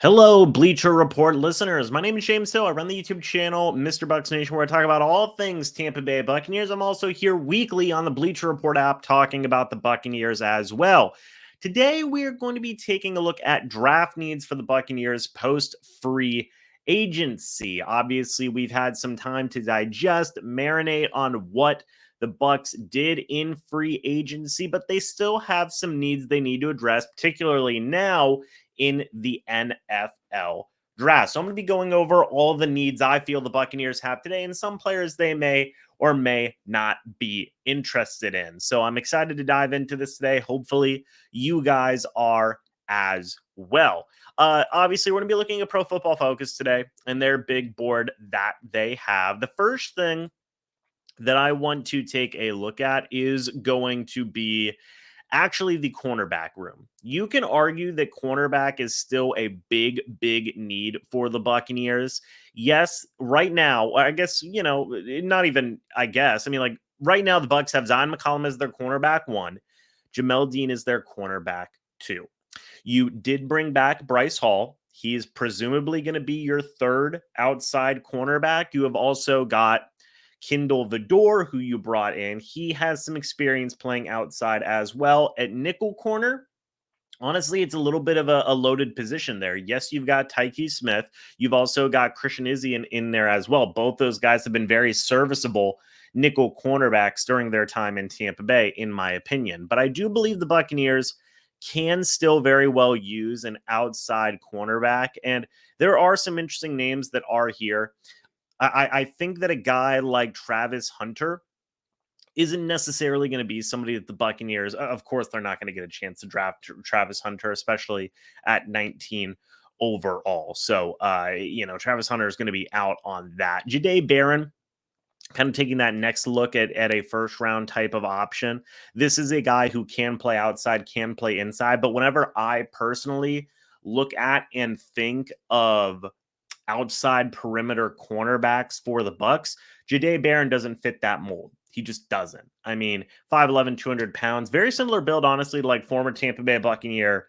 Hello, Bleacher Report listeners. My name is James Hill. I run the YouTube channel MrBucsNation, where I talk about all things Tampa Bay Buccaneers. I'm also here weekly on the Bleacher Report app talking about the Buccaneers as well. Today, we are going to be taking a look at draft needs for the Buccaneers post-free agency. Obviously, we've had some time to digest, marinate on what the Bucs did in free agency, but they still have some needs they need to address, particularly now in the NFL draft. So I'm going to be going over all the needs I feel the Buccaneers have today and some players they may or may not be interested in. So I'm excited to dive into this today. Hopefully you guys are as well. Obviously, we're going to be looking at Pro Football Focus today and their big board that they have. The first thing that I want to take a look at is going to be actually the cornerback room. You can argue that cornerback is still a big, big need for the Buccaneers. Yes, right now, I guess, not even, I guess. I mean, like right now, the Bucs have Zion McCollum as their cornerback one. Jamel Dean is their cornerback two. You did bring back Bryce Hall. He is presumably going to be your third outside cornerback. You have also got Kindle Vidor, who you brought in. He has some experience playing outside as well. At nickel corner, honestly, it's a little bit of a loaded position there. Yes, you've got Tyke Smith. You've also got Christian Izzy in there as well. Both those guys have been very serviceable nickel cornerbacks during their time in Tampa Bay, in my opinion. But I do believe the Buccaneers can still very well use an outside cornerback. And there are some interesting names that are here. I think that a guy like Travis Hunter isn't necessarily going to be somebody that the Buccaneers, of course, they're not going to get a chance to draft Travis Hunter, especially at 19 overall. So, Travis Hunter is going to be out on that. Jahdae Barron, kind of taking that next look at a first round type of option. This is a guy who can play outside, can play inside. But whenever I personally look at and think of outside perimeter cornerbacks for the Bucs, Jahdae Barron doesn't fit that mold. He just doesn't. I mean, 5'11", 200 pounds, very similar build, honestly, to like former Tampa Bay Buccaneer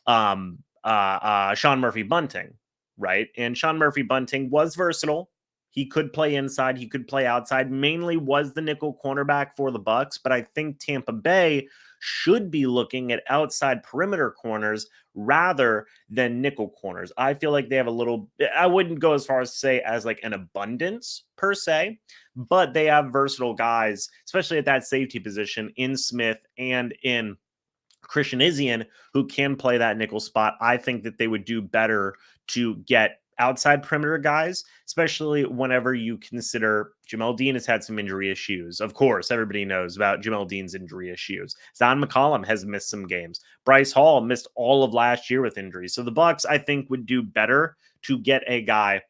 Sean Murphy Bunting, right? And Sean Murphy Bunting was versatile. He could play inside, he could play outside, mainly was the nickel cornerback for the Bucs, but I think Tampa Bay should be looking at outside perimeter corners rather than nickel corners. I feel like they have a little, I wouldn't go as far as to say as like an abundance per se, but they have versatile guys, especially at that safety position in Smith and in Christian Izzy, who can play that nickel spot. I think that they would do better to get outside perimeter guys, especially whenever you consider Jamel Dean has had some injury issues. Of course, everybody knows about Jamel Dean's injury issues. Zion McCollum has missed some games. Bryce Hall missed all of last year with injuries. So the Bucs, I think, would do better to get a guy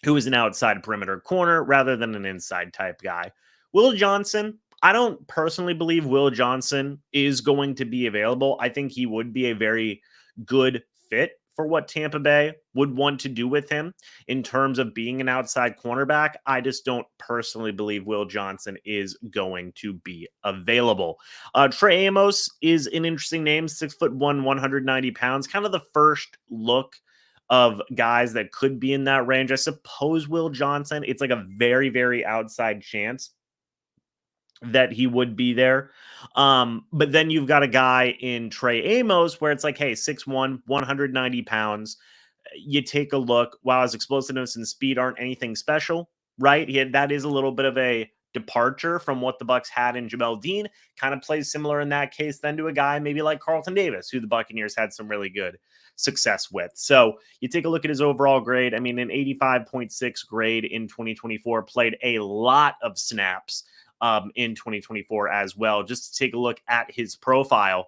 who is an outside perimeter corner rather than an inside type guy. Will Johnson, I don't personally believe Will Johnson is going to be available. I think he would be a very good fit for what Tampa Bay would want to do with him in terms of being an outside cornerback. I just don't personally believe Will Johnson is going to be available. Trey Amos is an interesting name, 6'1", 190 pounds, kind of the first look of guys that could be in that range. I suppose Will Johnson, it's like a very, very outside chance that he would be there. But then you've got a guy in Trey Amos where it's like, hey, 6'1", 190 pounds. You take a look. While his explosiveness and speed aren't anything special, right? That is a little bit of a departure from what the Bucs had in Jamel Dean. Kind of plays similar in that case then to a guy maybe like Carlton Davis, who the Buccaneers had some really good success with. So you take a look at his overall grade. I mean, an 85.6 grade in 2024, played a lot of snaps in 2024 as well. Just to take a look at his profile,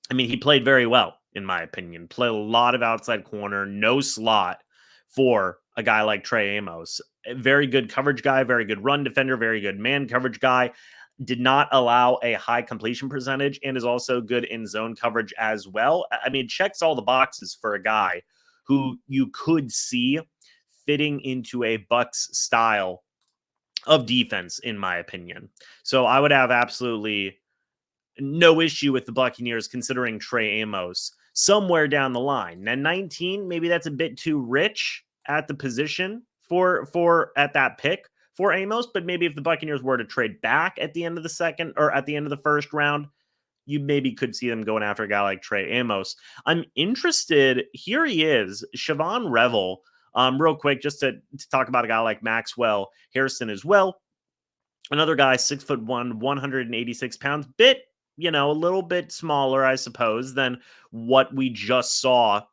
I mean, he played very well, in my opinion. Played a lot of outside corner, no slot for a guy like Trey Amos. A very good coverage guy, very good run defender, very good man coverage guy. Did not allow a high completion percentage and is also good in zone coverage as well. I mean, checks all the boxes for a guy who you could see fitting into a Bucs style of defense, in my opinion. So I would have absolutely no issue with the Buccaneers considering Trey Amos somewhere down the line. Now 19, maybe that's a bit too rich at the position for at that pick for Amos, but maybe if the Buccaneers were to trade back at the end of the second or at the end of the first round, you maybe could see them going after a guy like Trey Amos. I'm interested. Here he is, Siobhan Revel. Real quick, just to talk about a guy like Maxwell Harrison as well. Another guy, 6'1", 186 pounds, a little bit smaller, I suppose, than what we just saw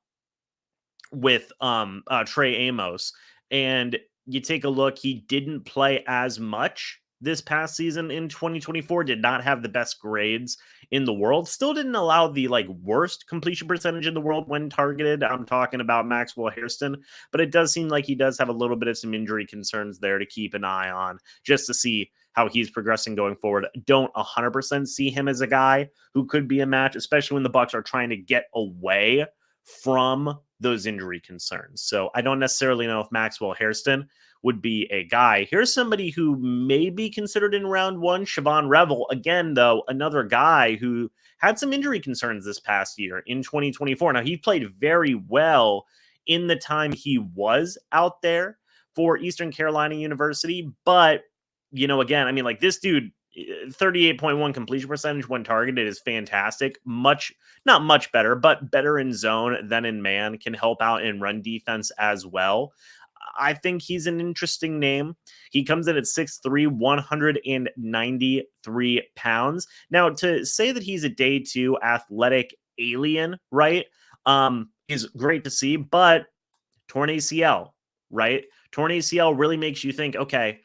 with Trey Amos. And you take a look, he didn't play as much this past season in 2024, did not have the best grades in the world, still didn't allow the worst completion percentage in the world when targeted. I'm talking about Maxwell Hairston, but it does seem like he does have a little bit of some injury concerns there to keep an eye on just to see how he's progressing going forward. Don't 100% see him as a guy who could be a match, especially when the Bucs are trying to get away from those injury concerns. So I don't necessarily know if Maxwell Hairston would be a guy. Here's somebody who may be considered in round one, Siobhan Revel. Again, though, another guy who had some injury concerns this past year in 2024. Now, he played very well in the time he was out there for Eastern Carolina University. But, again, this dude, 38.1 completion percentage when targeted is fantastic. Not much better, but better in zone than in man, can help out in run defense as well. I think he's an interesting name. He comes in at 6'3", 193 pounds. Now, to say that he's a day two athletic alien, right, is great to see, but torn ACL, right? Torn ACL really makes you think, okay,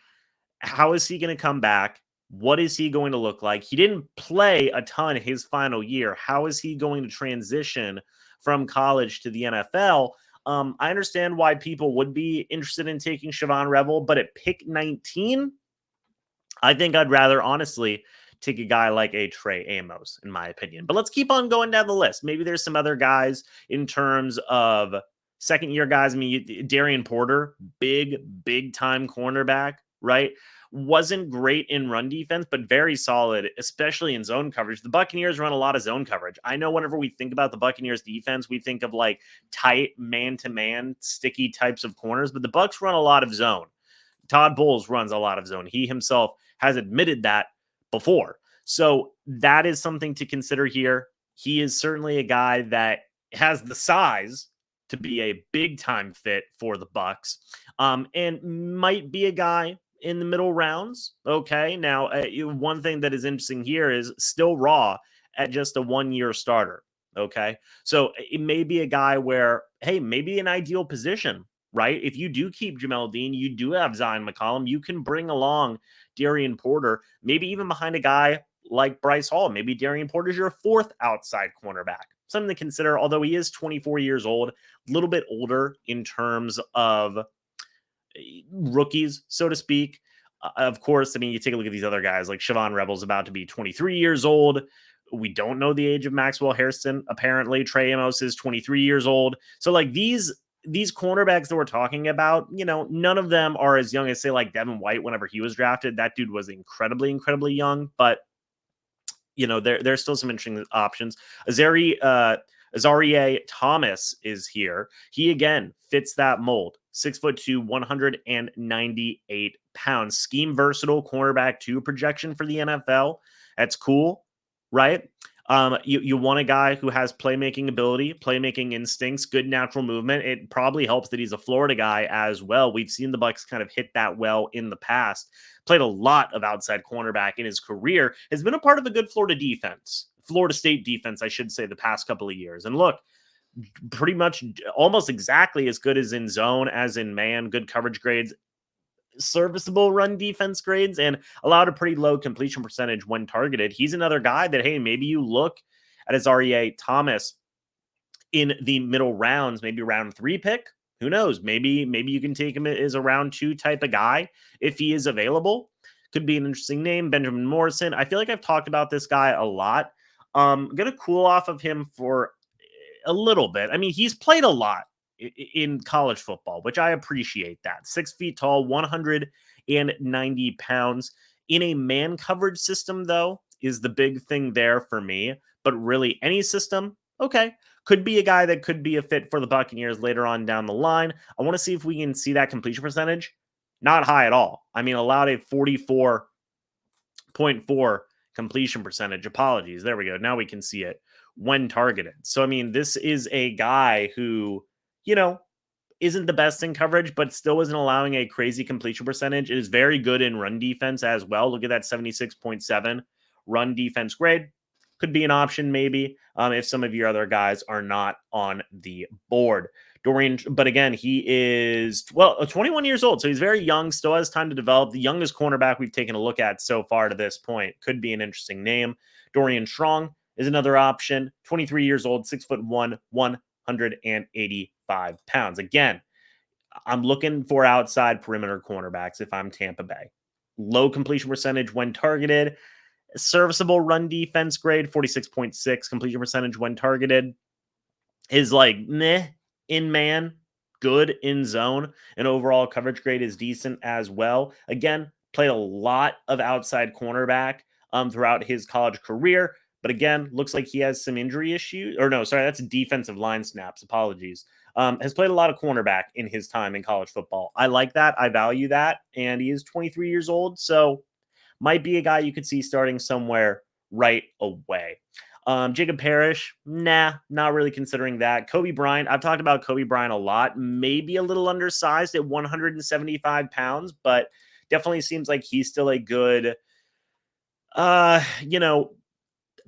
how is he going to come back? What is he going to look like? He didn't play a ton his final year. How is he going to transition from college to the NFL? I understand why people would be interested in taking Siobhan Revel, but at pick 19, I think I'd rather honestly take a guy like a Trey Amos, in my opinion. But let's keep on going down the list. Maybe there's some other guys in terms of second-year guys. Darian Porter, big time cornerback, right? Wasn't great in run defense, but very solid, especially in zone coverage. The Buccaneers run a lot of zone coverage. I know whenever we think about the Buccaneers defense, we think of tight man-to-man, sticky types of corners, but the Bucs run a lot of zone. Todd Bowles runs a lot of zone. He himself has admitted that before. So that is something to consider here. He is certainly a guy that has the size to be a big-time fit for the Bucs, and might be a guy in the middle rounds. Okay. Now, one thing that is interesting here is still raw at just a 1-year starter. Okay. So it may be a guy where, hey, maybe an ideal position, right? If you do keep Jamel Dean, you do have Zion McCollum, you can bring along Darian Porter, maybe even behind a guy like Bryce Hall. Maybe Darian Porter is your fourth outside cornerback. Something to consider, although he is 24 years old, a little bit older in terms of rookies, so to speak. Of course, you take a look at these other guys, like Siobhan Revel's about to be 23 years old. We don't know the age of Maxwell Hairston. Apparently, Trey Amos is 23 years old. So, these cornerbacks that we're talking about, none of them are as young as, say, like Devin White whenever he was drafted. That dude was incredibly, incredibly young, but there's still some interesting options. Azarie Thomas is here. He again fits that mold. 6'2", 198 pounds. Scheme versatile cornerback 2 projection for the NFL. That's cool, right? You want a guy who has playmaking ability, playmaking instincts, good natural movement. It probably helps that he's a Florida guy as well. We've seen the Bucs kind of hit that well in the past. Played a lot of outside cornerback in his career. Has been a part of a good Florida State defense, I should say, the past couple of years. And look, pretty much almost exactly as good as in zone as in man. Good coverage grades, serviceable run defense grades, and allowed a pretty low completion percentage when targeted. He's another guy that, hey, maybe you look at Azarie Thomas in the middle rounds, maybe round 3 pick. Who knows? Maybe you can take him as a round 2 type of guy if he is available. Could be an interesting name. Benjamin Morrison. I feel like I've talked about this guy a lot. I'm going to cool off of him for a little bit. He's played a lot in college football, which I appreciate that. 6 feet tall, 190 pounds. In a man coverage system, though, is the big thing there for me. But really, any system, okay, Could be a guy that could be a fit for the Buccaneers later on down the line. I want to see if we can see that completion percentage. Not high at all. I mean, allowed a 44.4 completion percentage. Apologies. There we go. Now we can see it when targeted. So, I mean, this is a guy who, you know, isn't the best in coverage, but still isn't allowing a crazy completion percentage. It is very good in run defense as well. Look at that 76.7 run defense grade. Could be an option maybe if some of your other guys are not on the board. Dorian, but again, he is, 21 years old, so he's very young, still has time to develop. The youngest cornerback we've taken a look at so far to this point. Could be an interesting name. Dorian Strong is another option. 23 years old, 6'1", 185 pounds. Again, I'm looking for outside perimeter cornerbacks if I'm Tampa Bay. Low completion percentage when targeted. Serviceable run defense grade, 46.6 completion percentage when targeted. Is like meh in man, good in zone, and overall coverage grade is decent as well. Again, played a lot of outside cornerback throughout his college career, but again, looks like he has some injury issues. Or no, sorry, that's defensive line snaps. Apologies. Has played a lot of cornerback in his time in college football. I like that. I value that. And he is 23 years old, so might be a guy you could see starting somewhere right away. Jacob Parrish, nah, not really considering that. Kobe Bryant, I've talked about Kobe Bryant a lot. Maybe a little undersized at 175 pounds, but definitely seems like he's still a good,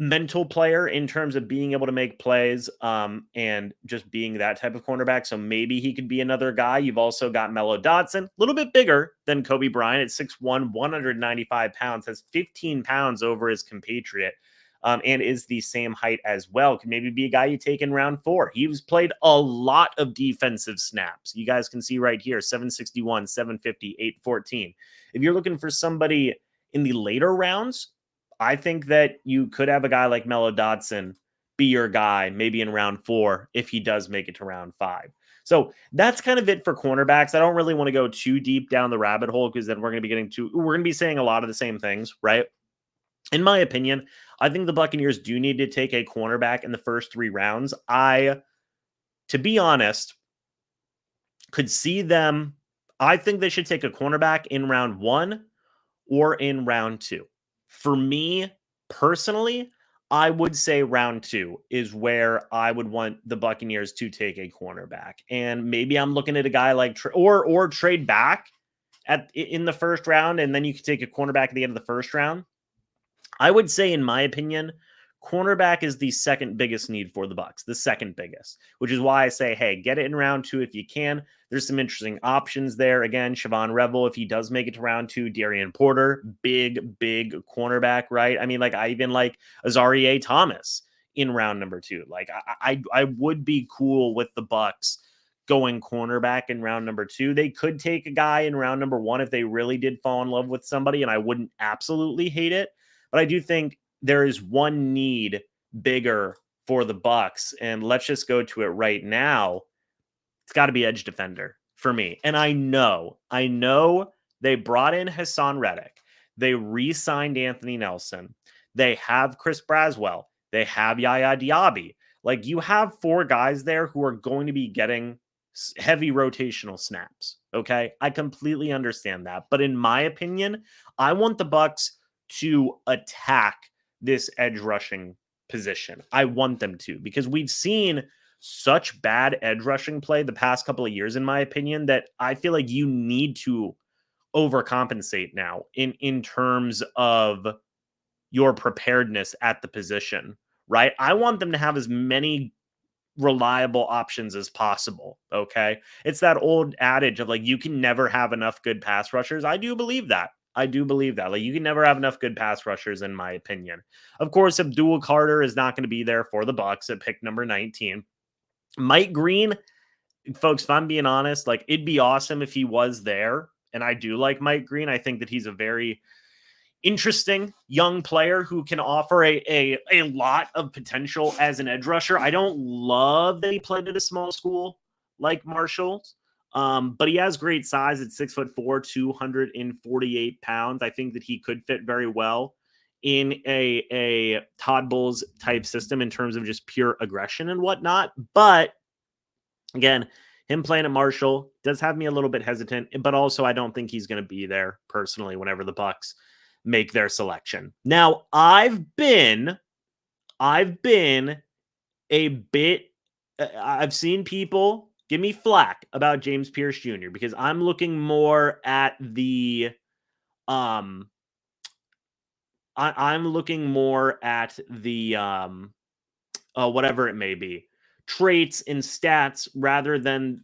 mental player in terms of being able to make plays and just being that type of cornerback. So maybe he could be another guy. You've also got Mello Dotson, a little bit bigger than Kobe Bryant at 6'1", 195 pounds, has 15 pounds over his compatriot. And is the same height as well. Could maybe be a guy you take in round 4. He's played a lot of defensive snaps. You guys can see right here, 761, 750, 814. If you're looking for somebody in the later rounds, I think that you could have a guy like Mello Dotson be your guy maybe in round 4 if he does make it to round 5. So that's kind of it for cornerbacks. I don't really want to go too deep down the rabbit hole because then we're going to be saying a lot of the same things, right? In my opinion, I think the Buccaneers do need to take a cornerback in the first 3 rounds. To be honest, could see them. I think they should take a cornerback in round 1 or in round 2. For me personally, I would say round 2 is where I would want the Buccaneers to take a cornerback. And maybe I'm looking at a guy like or trade back in the first round, and then you could take a cornerback at the end of the first round. I would say, in my opinion, cornerback is the second biggest need for the Bucs, the second biggest, which is why I say, hey, get it in round 2 if you can. There's some interesting options there. Again, Siobhan Rebel, if he does make it to round 2, Darian Porter, big cornerback, right? I mean, I even like Azarie Thomas in round number 2. Like, I would be cool with the Bucs going cornerback in round number 2. They could take a guy in round number 1 if they really did fall in love with somebody, and I wouldn't absolutely hate it. But I do think there is one need bigger for the Bucs, and let's just go to it right now. It's got to be edge defender for me. And I know they brought in Hassan Reddick. They re-signed Anthony Nelson. They have Chris Braswell. They have Yaya Diaby. Like, you have 4 guys there who are going to be getting heavy rotational snaps. Okay, I completely understand that. But in my opinion, I want the Bucs to attack this edge rushing position. I want them to, because we've seen such bad edge rushing play the past couple of years, in my opinion, that I feel like you need to overcompensate now in terms of your preparedness at the position, right? I want them to have as many reliable options as possible. Okay. It's that old adage of like, you can never have enough good pass rushers. I do believe that. Like, you can never have enough good pass rushers, in my opinion. Of course, Abdul Carter is not going to be there for the Bucs at pick number 19. Mike Green, folks, if I'm being honest, like, it'd be awesome if he was there. And I do like Mike Green. I think that he's a very interesting young player who can offer a lot of potential as an edge rusher. I don't love that he played at a small school like Marshall's, but he has great size at 6'4", 248 pounds. I think that he could fit very well in a Todd Bowles type system in terms of just pure aggression and whatnot. But again, him playing at Marshall does have me a little bit hesitant, but also I don't think he's going to be there personally whenever the Bucs make their selection. Now, I've been a bit I've seen people give me flack about James Pierce Jr. because I'm looking more at the um I'm looking more at the whatever it may be, traits and stats rather than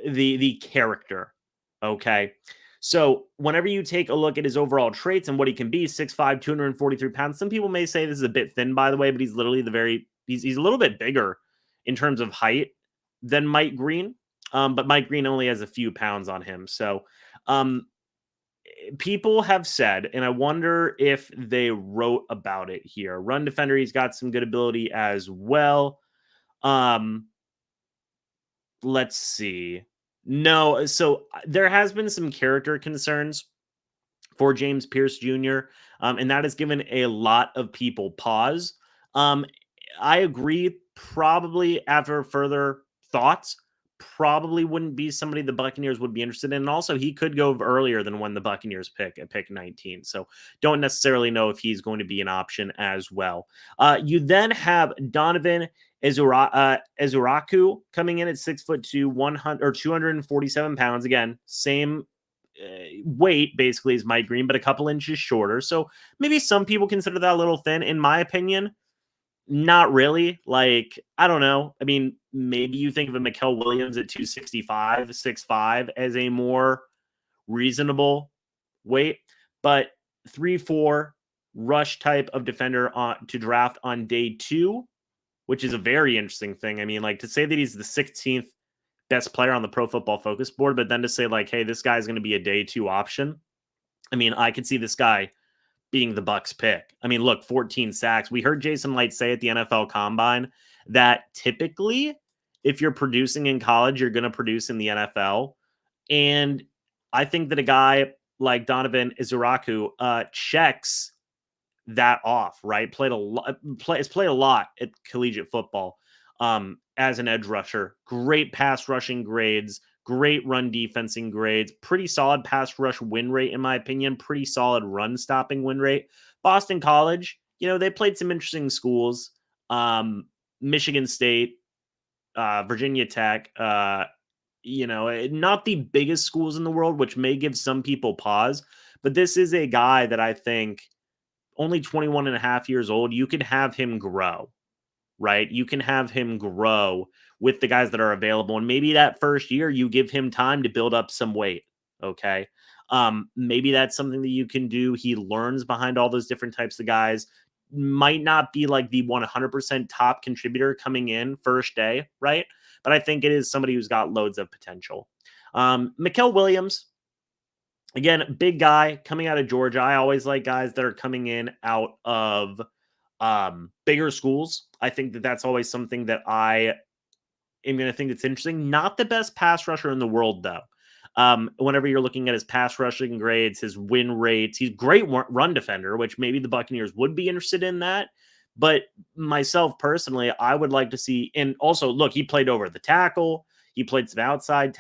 the character. Okay. So whenever you take a look at his overall traits and what he can be, 6'5, 243 pounds, some people may say this is a bit thin, by the way, but he's literally he's a little bit bigger in terms of height than Mike Green. But Mike Green only has a few pounds on him. So um, people have said, and I wonder if they wrote about it here. Run defender, he's got some good ability as well. Um, let's see. No, so there has been some character concerns for James Pierce Jr., and that has given a lot of people pause. Um, I agree. Probably after further thoughts, probably wouldn't be somebody the Buccaneers would be interested in. And also, he could go earlier than when the Buccaneers pick at pick 19. So, don't necessarily know if he's going to be an option as well. You then have Donovan Ezuraku coming in at 6'2", 100 or 247 pounds. Again, same weight basically as Mike Green, but a couple inches shorter. So maybe some people consider that a little thin. In my opinion, not really. Like, I don't know. I mean, maybe you think of a Mikael Williams at 265, 6'5" as a more reasonable weight, but 3-4 rush type of defender to draft on day 2, which is a very interesting thing. I mean, like, to say that he's the 16th best player on the Pro Football Focus board, but then to say like, hey, this guy's going to be a day 2 option. I mean, I could see this guy being the Bucs pick. I mean, look, 14 sacks. We heard Jason Light say at the NFL Combine that typically, if you're producing in college, you're going to produce in the NFL. And I think that a guy like Donovan Izuraku checks that off, right? Has played a lot at collegiate football as an edge rusher. Great pass rushing grades, great run defensing grades, pretty solid pass rush win rate, in my opinion, pretty solid run stopping win rate. Boston College, they played some interesting schools. Michigan State, Virginia Tech, not the biggest schools in the world, which may give some people pause. But this is a guy that I think only 21 and a half years old, you can have him grow, right? You can have him grow with the guys that are available. And maybe that first year you give him time to build up some weight. Okay. Maybe that's something that you can do. He learns behind all those different types of guys. Might not be like the 100% top contributor coming in first day, right? But I think it is somebody who's got loads of potential. Mikael Williams, again, big guy coming out of Georgia. I always like guys that are coming in out of bigger schools. I think that that's always something that I am going to think that's interesting. Not the best pass rusher in the world, though. Whenever you're looking at his pass rushing grades, his win rates, he's great run defender, which maybe the Buccaneers would be interested in that. But myself personally, I would like to see, and also look, he played over the tackle. He played some outside,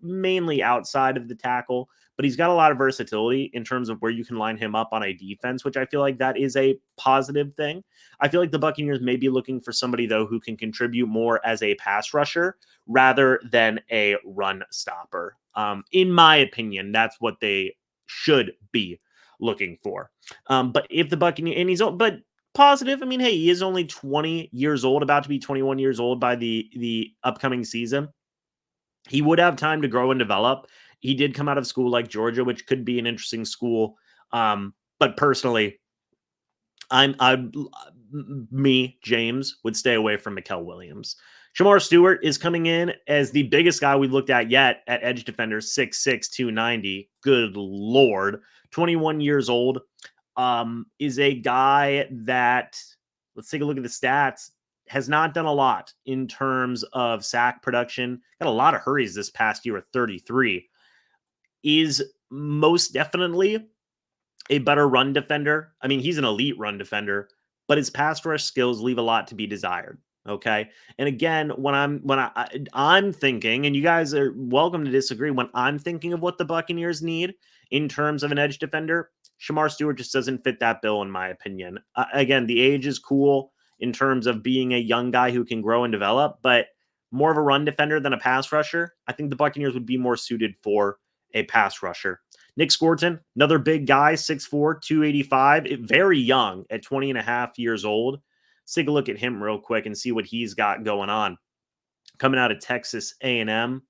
mainly outside of the tackle, but he's got a lot of versatility in terms of where you can line him up on a defense, which I feel like that is a positive thing. I feel like the Buccaneers may be looking for somebody, though, who can contribute more as a pass rusher rather than a run stopper. In my opinion, that's what they should be looking for. But if the Buccaneers, but positive. I mean, hey, he is only 20 years old, about to be 21 years old by the upcoming season. He would have time to grow and develop. He did come out of school like Georgia, which could be an interesting school. But personally, James, would stay away from Mikael Williams. Shamar Stewart is coming in as the biggest guy we've looked at yet at edge defender, 6'6", 290. Good Lord. 21 years old. Is a guy that, let's take a look at the stats, has not done a lot in terms of sack production. Got a lot of hurries this past year at 33. Is most definitely a better run defender. I mean, he's an elite run defender, but his pass rush skills leave a lot to be desired. Okay. And again, I'm thinking, and you guys are welcome to disagree, when I'm thinking of what the Buccaneers need in terms of an edge defender, Shamar Stewart just doesn't fit that bill, in my opinion. Again, the age is cool in terms of being a young guy who can grow and develop, but more of a run defender than a pass rusher. I think the Buccaneers would be more suited for a pass rusher. Nick Scorton, another big guy, 6'4", 285, very young at 20 and a half years old. Let's take a look at him real quick and see what he's got going on. Coming out of Texas A&M,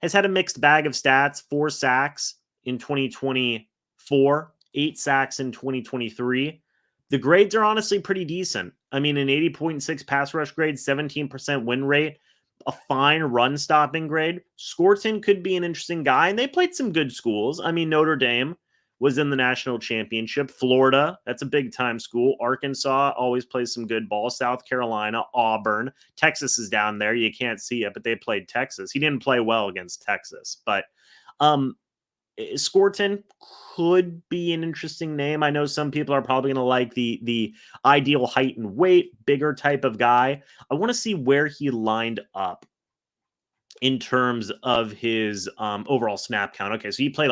has had a mixed bag of stats, 4 sacks in 2024, 8 sacks in 2023. The grades are honestly pretty decent. I mean, an 80.6 pass rush grade, 17% win rate, a fine run stopping grade. Scorton could be an interesting guy, and they played some good schools. I mean, Notre Dame was in the national championship. Florida, that's a big time school. Arkansas always plays some good ball. South Carolina, Auburn. Texas is down there. You can't see it, but they played Texas. He didn't play well against Texas, but Scorton could be an interesting name. I know some people are probably going to like the ideal height and weight, bigger type of guy. I want to see where he lined up in terms of his overall snap count. Okay, so he played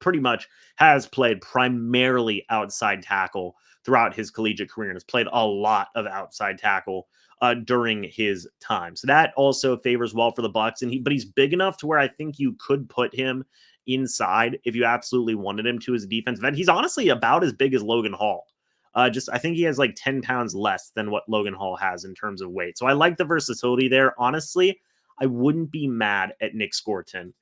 pretty much has played primarily outside tackle throughout his collegiate career and has played a lot of outside tackle during his time. So that also favors well for the Bucs. But he's big enough to where I think you could put him inside if you absolutely wanted him to as a defensive end. He's honestly about as big as Logan Hall. I think he has like 10 pounds less than what Logan Hall has in terms of weight. So I like the versatility there. Honestly, I wouldn't be mad at Nick Scorton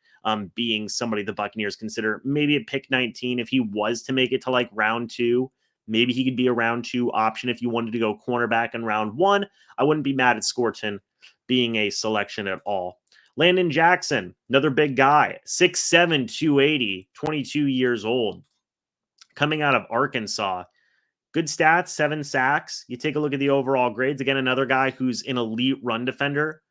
being somebody the Buccaneers consider maybe at pick 19 if he was to make it to like round 2. Maybe he could be a round 2 option if you wanted to go cornerback in round 1. I wouldn't be mad at Scorton being a selection at all. Landon Jackson, another big guy, 6'7", 280, 22 years old, coming out of Arkansas. Good stats, 7 sacks. You take a look at the overall grades. Again, another guy who's an elite run defender,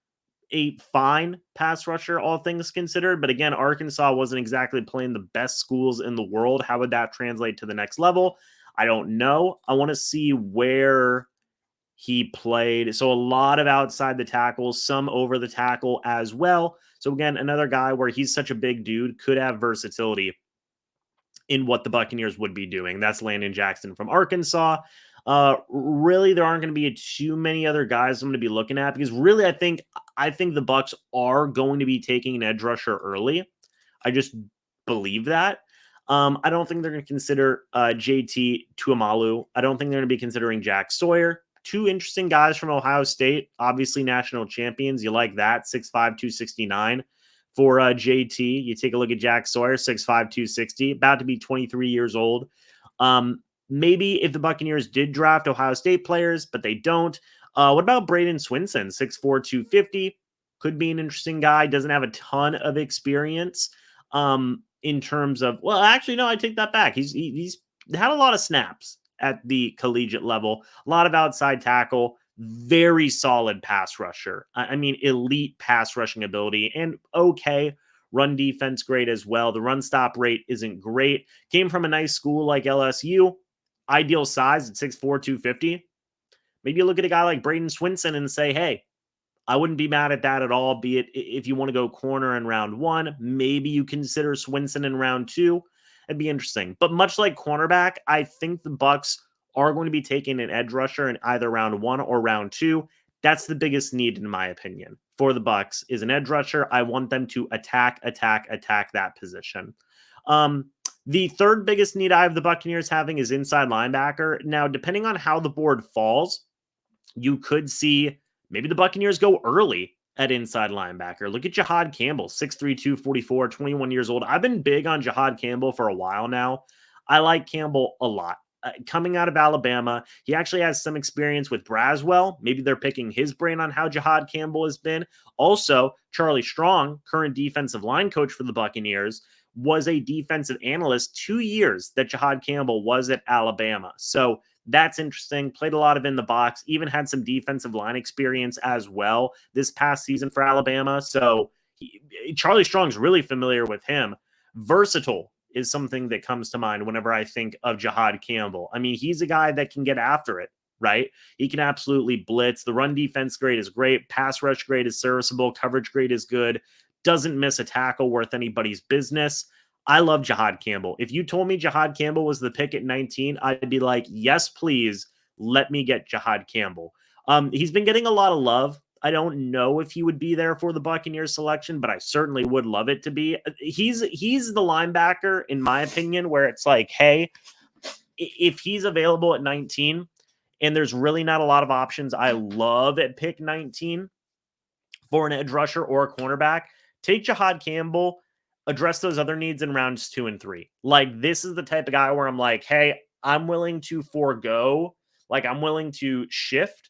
a fine pass rusher, all things considered. But again, Arkansas wasn't exactly playing the best schools in the world. How would that translate to the next level? I don't know. I want to see where he played. So a lot of outside the tackles, some over the tackle as well. So again, another guy where he's such a big dude, could have versatility in what the Buccaneers would be doing. That's Landon Jackson from Arkansas. Really, there aren't going to be too many other guys I'm going to be looking at because really, I think the Bucs are going to be taking an edge rusher early. I just believe that. I don't think they're going to consider JT Tuamalu. I don't think they're going to be considering Jack Sawyer. 2 interesting guys from Ohio State, obviously national champions. You like that, 6'5", 269. For JT, you take a look at Jack Sawyer, 6'5", 260, about to be 23 years old. Maybe if the Buccaneers did draft Ohio State players, but they don't. What about Braden Swinson, 6'4", 250? Could be an interesting guy. Doesn't have a ton of experience in terms of, well, actually, no, I take that back. He's had a lot of snaps at the collegiate level, a lot of outside tackle, very solid pass rusher. I mean, elite pass rushing ability and okay run defense great as well. The run stop rate isn't great. Came from a nice school like LSU, ideal size at 6'4", 250. Maybe you look at a guy like Braden Swinson and say, hey, I wouldn't be mad at that at all, be it if you want to go corner in round 1, maybe you consider Swinson in round 2. It'd be interesting. But much like cornerback, I think the Bucs are going to be taking an edge rusher in either round 1 or round 2. That's the biggest need, in my opinion, for the Bucs is an edge rusher. I want them to attack that position. The third biggest need I have the Buccaneers having is inside linebacker. Now, depending on how the board falls, you could see maybe the Buccaneers go early at inside linebacker. Look at Jihad Campbell, 6'3", 244, 21 years old. I've been big on Jihad Campbell for a while now. I like Campbell a lot. Coming out of Alabama, he actually has some experience with Braswell. Maybe they're picking his brain on how Jihad Campbell has been. Also, Charlie Strong, current defensive line coach for the Buccaneers, was a defensive analyst 2 years that Jihad Campbell was at Alabama. So that's interesting. Played a lot of in the box, even had some defensive line experience as well this past season for Alabama. So Charlie Strong's really familiar with him. Versatile is something that comes to mind whenever I think of Jahad Campbell. I mean, he's a guy that can get after it, right? He can absolutely blitz. The run defense grade is great. Pass rush grade is serviceable. Coverage grade is good. Doesn't miss a tackle worth anybody's business. I love Jahad Campbell. If you told me Jahad Campbell was the pick at 19, I'd be like, yes, please, let me get Jahad Campbell. He's been getting a lot of love. I don't know if he would be there for the Buccaneers selection, but I certainly would love it to be. He's the linebacker, in my opinion, where it's like, hey, if he's available at 19 and there's really not a lot of options, I love at pick 19 for an edge rusher or a cornerback, take Jahad Campbell, address those other needs in rounds 2 and 3. Like, this is the type of guy where I'm like, hey, I'm willing to forego, like, I'm willing to shift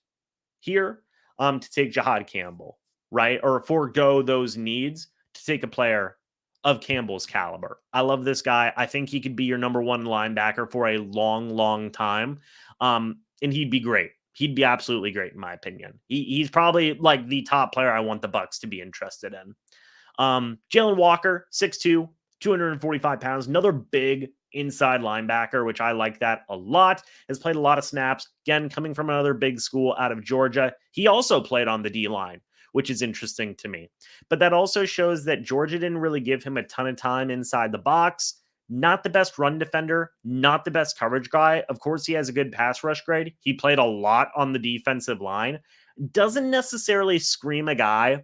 here to take Jahad Campbell, right? Or forego those needs to take a player of Campbell's caliber. I love this guy. I think he could be your number one linebacker for a long, long time. And he'd be great. He'd be absolutely great, in my opinion. He's probably like the top player I want the Bucs to be interested in. Jalen Walker, 6'2", 245 pounds, another big inside linebacker, which I like that a lot. Has played a lot of snaps. Again, coming from another big school out of Georgia. He also played on the D-line, which is interesting to me. But that also shows that Georgia didn't really give him a ton of time inside the box. Not the best run defender, not the best coverage guy. Of course, he has a good pass rush grade. He played a lot on the defensive line. Doesn't necessarily scream a guy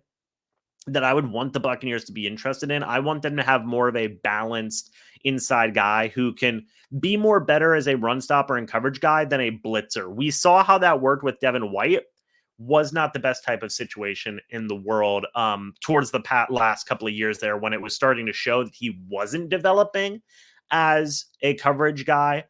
that I would want the Buccaneers to be interested in. I want them to have more of a balanced inside guy who can be more better as a run stopper and coverage guy than a blitzer. We saw how that worked with Devin White. Was not the best type of situation in the world towards the last couple of years there, when it was starting to show that he wasn't developing as a coverage guy.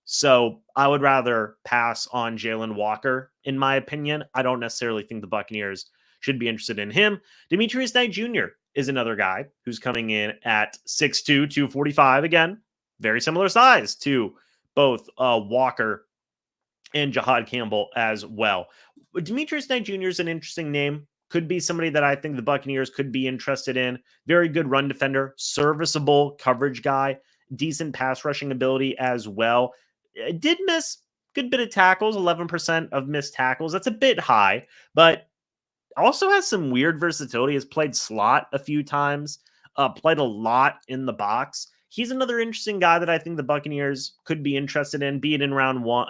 So I would rather pass on Jalen Walker, in my opinion. I don't necessarily think the Buccaneers should be interested in him. Demetrius Knight Jr. is another guy who's coming in at 6'2", 245. Again, very similar size to both Walker and Jahad Campbell as well. Demetrius Knight Jr. is an interesting name. Could be somebody that I think the Buccaneers could be interested in. Very good run defender, serviceable coverage guy, decent pass rushing ability as well. Did miss a good bit of tackles, 11% of missed tackles. That's a bit high, but also has some weird versatility. Has played slot a few times, played a lot in the box. He's another interesting guy that I think the Buccaneers could be interested in, be it in round 1.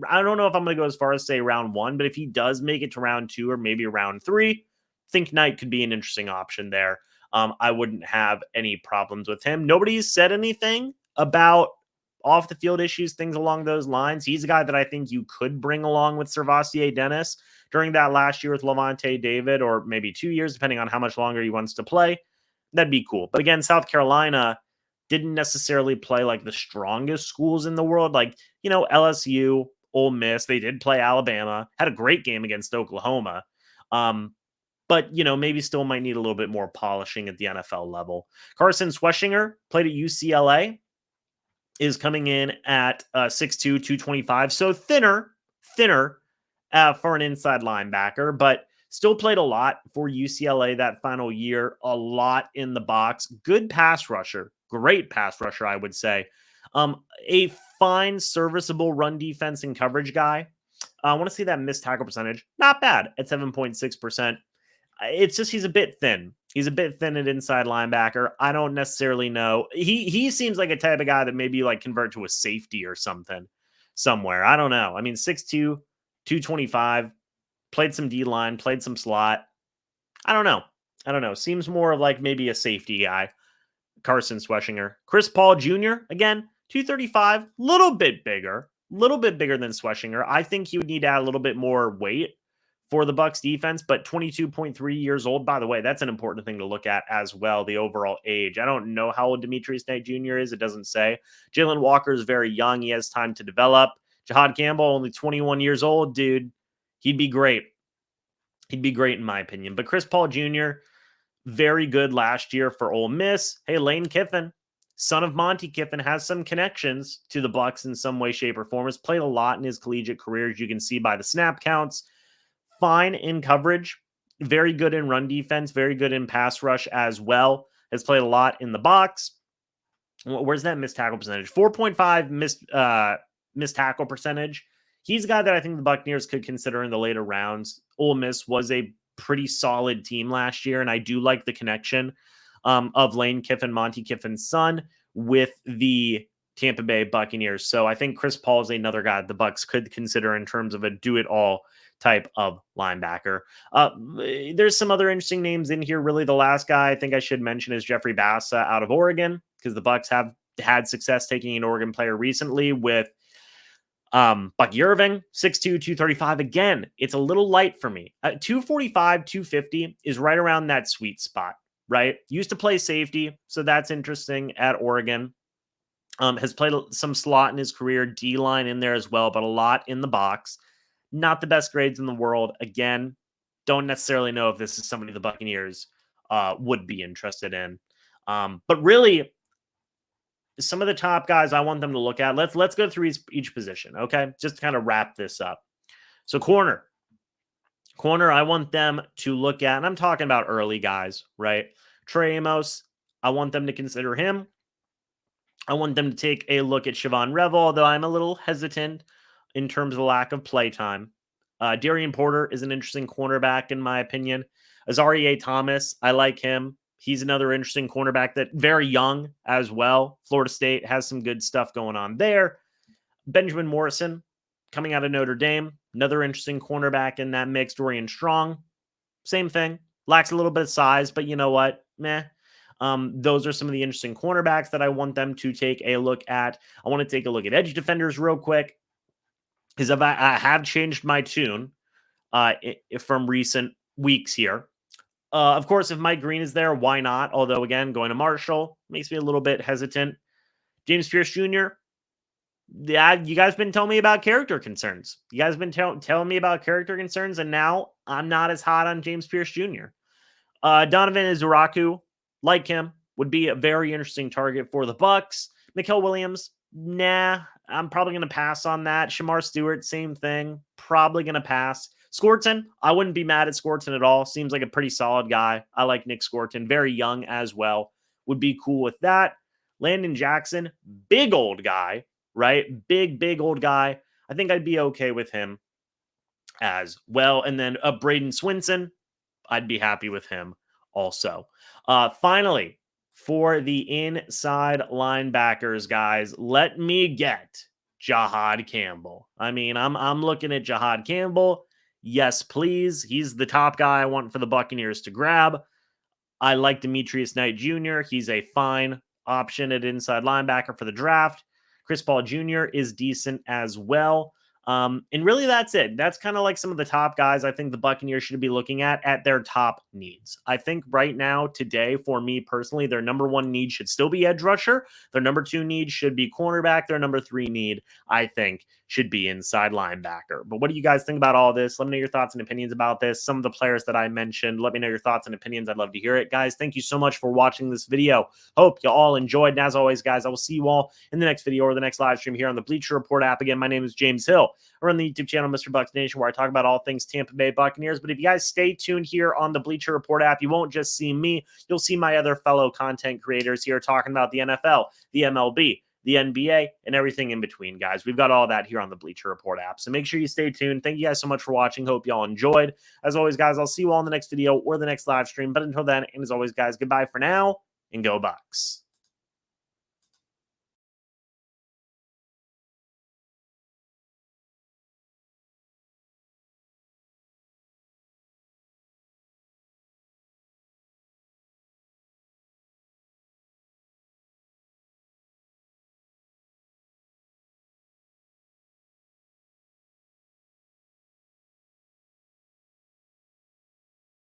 I don't know if I'm going to go as far as say round 1, but if he does make it to round 2 or maybe round 3, I think Knight could be an interesting option there. I wouldn't have any problems with him. Nobody's said anything about off the field issues, things along those lines. He's a guy that I think you could bring along with Servassier Dennis during that last year with Levante David, or maybe 2 years, depending on how much longer he wants to play. That'd be cool. But again, South Carolina didn't necessarily play like the strongest schools in the world. Like, LSU, Ole Miss, they did play Alabama, had a great game against Oklahoma. But, maybe still might need a little bit more polishing at the NFL level. Carson Schweschinger played at UCLA, is coming in at 6'2", 225. So thinner for an inside linebacker, but still played a lot for UCLA that final year, a lot in the box. Good pass rusher, great pass rusher, I would say. A fine, serviceable run defense and coverage guy. I want to see that missed tackle percentage. Not bad at 7.6%. It's just he's a bit thin. He's a bit thin at inside linebacker. I don't necessarily know. He seems like a type of guy that maybe like convert to a safety or something somewhere. I don't know. I mean, 6'2", 225, played some D-line, played some slot. I don't know. Seems more of like maybe a safety guy. Carson Schweschinger. Chris Paul Jr., again, 235, little bit bigger than Schweschinger. I think he would need to add a little bit more weight for the Bucs defense, but 22.3 years old. By the way, that's an important thing to look at as well, the overall age. I don't know how old Demetrius Knight Jr. is. It doesn't say. Jalen Walker is very young. He has time to develop. Jahad Campbell, only 21 years old, dude. He'd be great. He'd be great in my opinion. But Chris Paul Jr., very good last year for Ole Miss. Hey, Lane Kiffin, son of Monty Kiffin, has some connections to the Bucs in some way, shape, or form. Has played a lot in his collegiate career, as you can see by the snap counts. Fine in coverage, very good in run defense, very good in pass rush as well. Has played a lot in the box. Where's that missed tackle percentage? 4.5 missed tackle percentage. He's a guy that I think the Buccaneers could consider in the later rounds. Ole Miss was a pretty solid team last year, and I do like the connection of Lane Kiffin, Monty Kiffin's son, with the Tampa Bay Buccaneers. So I think Chris Paul is another guy the Bucs could consider in terms of a do-it-all type of linebacker. There's some other interesting names in here. Really, the last guy I think I should mention is Jeffrey Bassa out of Oregon, because the Bucs have had success taking an Oregon player recently with Bucky Irving, 6'2", 235. Again, it's a little light for me. 245, 250 is right around that sweet spot, right? Used to play safety, so that's interesting at Oregon. Has played some slot in his career, D-line in there as well, but a lot in the box. Not the best grades in the world. Again, don't necessarily know if this is somebody the Buccaneers would be interested in. But really, some of the top guys I want them to look at. Let's go through each position, okay? Just to kind of wrap this up. So corner, I want them to look at, and I'm talking about early guys, right? Trey Amos, I want them to consider him. I want them to take a look at Siobhan Revel, although I'm a little hesitant in terms of the lack of play time. Darian Porter is an interesting cornerback, in my opinion. Azarie Thomas, I like him. He's another interesting cornerback that very young as well. Florida State has some good stuff going on there. Benjamin Morrison coming out of Notre Dame, another interesting cornerback in that mix. Dorian Strong, same thing. Lacks a little bit of size, but you know what? Meh. Those are some of the interesting cornerbacks that I want them to take a look at. I want to take a look at edge defenders real quick, because I have changed my tune from recent weeks here. Of course, if Mike Green is there, why not? Although, again, going to Marshall makes me a little bit hesitant. James Pierce Jr., yeah, you guys been telling me about character concerns. You guys been telling me about character concerns, and now I'm not as hot on James Pierce Jr. Donovan Izuraku, like him, would be a very interesting target for the Bucs. Mikael Williams, nah, I'm probably going to pass on that. Shamar Stewart, same thing, probably going to pass. Skorton, I wouldn't be mad at Skorton at all. Seems like a pretty solid guy. I like Nick Skorton, very young as well. Would be cool with that. Landon Jackson, big old guy, right? Big old guy. I think I'd be okay with him as well. And then Braden Swinson, I'd be happy with him also. Finally, for the inside linebackers, guys, let me get Jahad Campbell. I mean, I'm looking at Jahad Campbell. Yes, please. He's the top guy I want for the Buccaneers to grab. I like Demetrius Knight Jr. He's a fine option at inside linebacker for the draft. Chris Paul Jr. is decent as well. And really, that's it. That's kind of like some of the top guys I think the Buccaneers should be looking at their top needs. I think right now, today, for me personally, their number one need should still be edge rusher. Their number two need should be cornerback. Their number three need, I think, should be inside linebacker. But what do you guys think about all this? Let me know your thoughts and opinions about this. Some of the players that I mentioned, let me know your thoughts and opinions. I'd love to hear it. Guys, thank you so much for watching this video. Hope you all enjoyed. And as always, guys, I will see you all in the next video or the next live stream here on the Bleacher Report app. Again, my name is James Hill. I run the YouTube channel, MrBucsNation, where I talk about all things Tampa Bay Buccaneers. But if you guys stay tuned here on the Bleacher Report app, you won't just see me. You'll see my other fellow content creators here talking about the NFL, the MLB, the NBA, and everything in between, guys. We've got all that here on the Bleacher Report app. So make sure you stay tuned. Thank you guys so much for watching. Hope you all enjoyed. As always, guys, I'll see you all in the next video or the next live stream. But until then, and as always, guys, goodbye for now, and go Bucs.